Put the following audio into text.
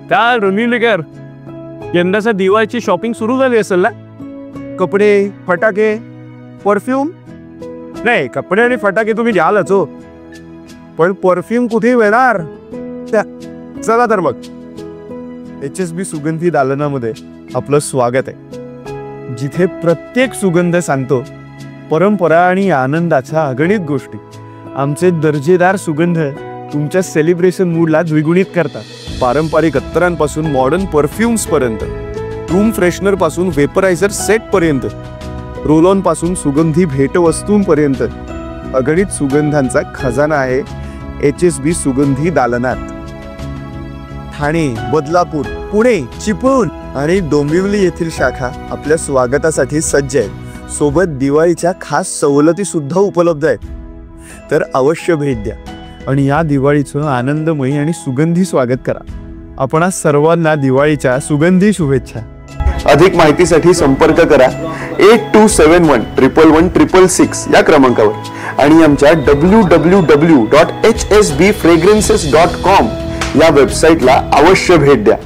त्या रुनिलेकर यंदाच्या दिवाळीची शॉपिंग सुरू झाली असेल ना? कपडे, फटाके, परफ्यूम? नाही, कपडे आणि फटाके तुम्ही घ्यालच हो, पण परफ्यूम कुठे मिळणार? चला तर मग HSB सुगंधी दालनामध्ये आपलं स्वागत आहे, जिथे प्रत्येक सुगंध सांगतो परंपरा आणि आनंदाच्या अगणित गोष्टी. आमचे दर्जेदार सुगंध तुमच्या सेलिब्रेशन मूडला द्विगुणित करतात. पारंपरिक अत्तरांपासून मॉडर्न परफ्यूम्स पर्यंत, रूम फ्रेशनर पासून वेपरायझर सेट पर्यंत, रोल ऑन पासून सुगंधी भेटवस्तूंपर्यंत अगणित सुगंधांचा खजाना आहे HSB सुगंधी दालनात. ठाणे, बदलापूर, पुणे, चिपळूण आणि डोंबिवली येथील शाखा आपल्या स्वागतासाठी सज्ज आहेत. सोबत दिवाळीच्या खास सवलती सुद्धा उपलब्ध आहेत. तर अवश्य भेट द्या आणि या दिवाळीचं आनंदमयी आणि सुगंधी स्वागत करा. आपणा सर्वांना दिवाळीच्या सुगंधी शुभेच्छा. अधिक माहितीसाठी संपर्क करा 8271111666 या क्रमांकावर आणि आमच्या www.hsbfragrances.com या वेबसाईटला अवश्य भेट द्या.